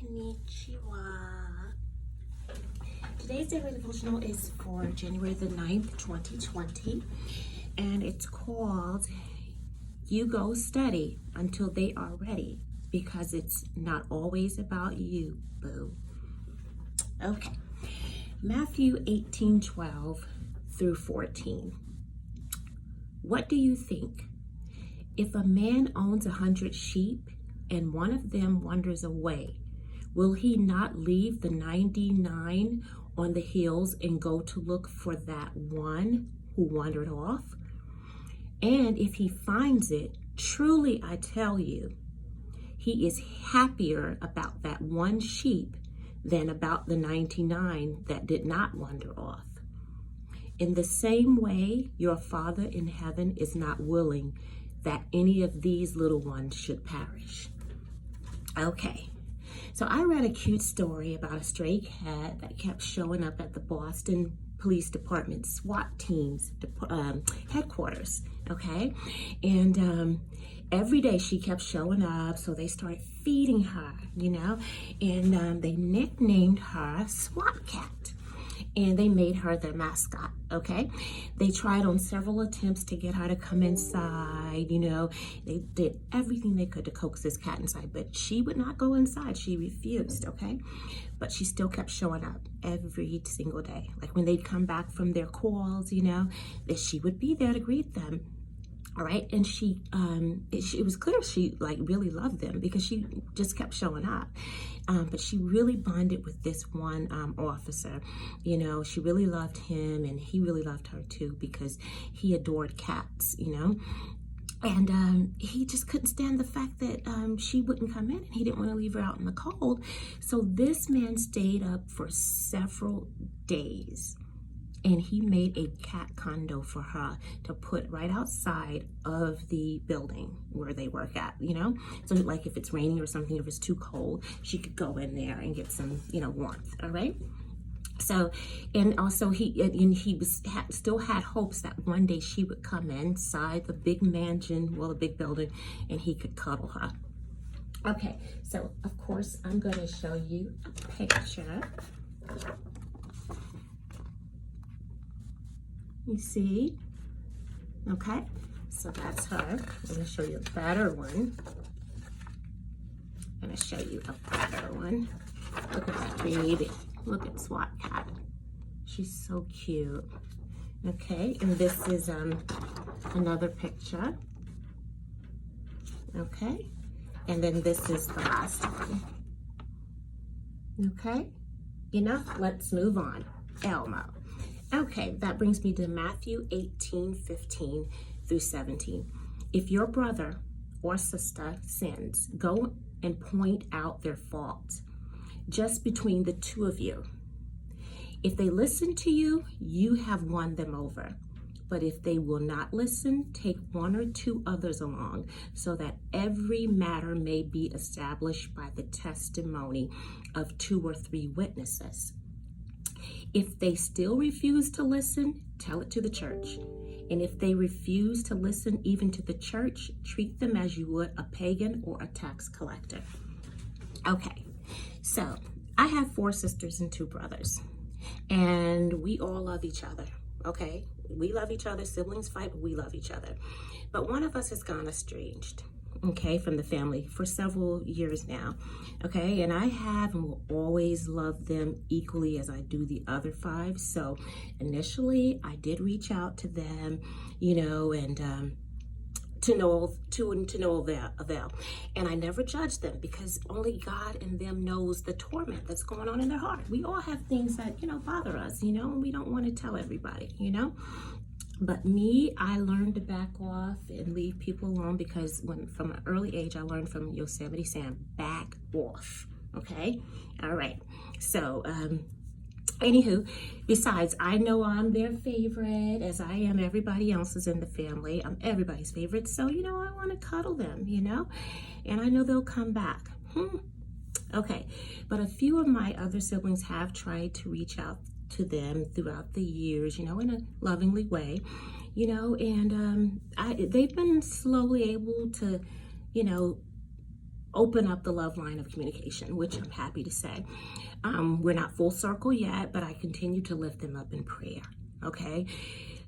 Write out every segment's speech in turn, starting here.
Konnichiwa. Today's daily devotional is for January the 9th, 2020, and it's called You Go Study Until They Are Ready, because it's not always about you, boo. Okay, Matthew 18:12 through 14. What do you think? If a man owns 100 sheep and one of them wanders away, will he not leave the 99 on the hills and go to look for that one who wandered off? And if he finds it, truly I tell you, he is happier about that one sheep than about the 99 that did not wander off. In the same way, your Father in heaven is not willing that any of these little ones should perish. Okay, so I read a cute story about a stray cat that kept showing up at the Boston Police Department SWAT team's headquarters, okay? And every day she kept showing up, so they started feeding her, and they nicknamed her SWAT Cat. And they made her their mascot, okay? They tried on several attempts to get her to come inside, They did everything they could to coax this cat inside, but she would not go inside. She refused, okay? But she still kept showing up every single day. Like when they'd come back from their calls, that she would be there to greet them. All right, and it was clear she really loved them because she just kept showing up. But she really bonded with this one officer. She really loved him, and he really loved her too because he adored cats. And he just couldn't stand the fact that she wouldn't come in, and he didn't want to leave her out in the cold. So this man stayed up for several days. And he made a cat condo for her to put right outside of the building where they work at, So like if it's raining or something, if it's too cold, she could go in there and get some, warmth, all right? So, and also still had hopes that one day she would come inside the big mansion, the big building, and he could cuddle her. Okay, so of course I'm going to show you a picture. You see? Okay, so that's her. I'm going to show you a better one. I'm going to show you a better one. Look at that baby. Look at SWAT Cat. She's so cute. Okay, and this is another picture. Okay, and then this is the last one. Okay, let's move on. Elmo. Okay, that brings me to Matthew 18:15 through 17. If your brother or sister sins, go and point out their fault just between the two of you. If they listen to you, you have won them over. But if they will not listen, take one or two others along, so that every matter may be established by the testimony of 2 or 3 witnesses. If they still refuse to listen, tell it to the church. And if they refuse to listen even to the church, treat them as you would a pagan or a tax collector. Okay, so I have 4 sisters and 2 brothers, and we all love each other, okay? We love each other. Siblings fight, but we love each other. But one of us has gone estranged, okay, from the family for several years now, okay? And I have and will always love them equally as I do the other 5. So initially I did reach out to them, and to no avail. And I never judged them because only God and them knows the torment that's going on in their heart. We all have things that, bother us, and we don't want to tell everybody, But me, I learned to back off and leave people alone because from an early age, I learned from Yosemite Sam, back off, okay? All right, so anywho, besides, I know I'm their favorite, as I am everybody else's in the family. I'm everybody's favorite, so, I want to cuddle them, and I know they'll come back. Okay, but a few of my other siblings have tried to reach out to them throughout the years, in a lovingly way, and they've been slowly able to, open up the love line of communication, which I'm happy to say. We're not full circle yet, but I continue to lift them up in prayer, okay?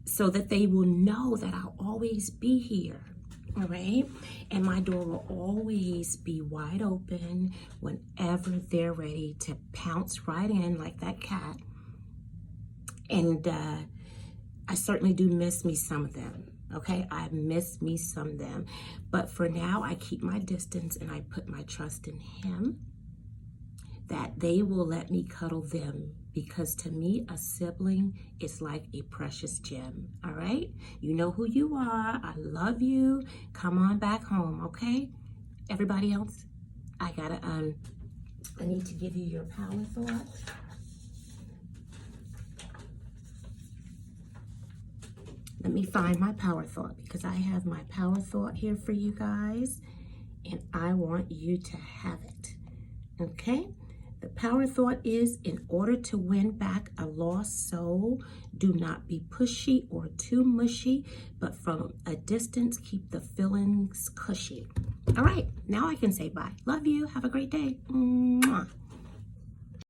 So that they will know that I'll always be here, all right? And my door will always be wide open whenever they're ready to pounce right in like that cat. And I certainly do miss me some of them. Okay, I miss me some of them. But for now, I keep my distance and I put my trust in Him that they will let me cuddle them, because to me, a sibling is like a precious gem. All right, you know who you are. I love you. Come on back home, okay? Everybody else, I need to give you your power thought. Let me find my power thought, because I have my power thought here for you guys, and I want you to have it, okay? The power thought is, in order to win back a lost soul, do not be pushy or too mushy, but from a distance, keep the feelings cushy. All right, now I can say bye. Love you. Have a great day. Mwah.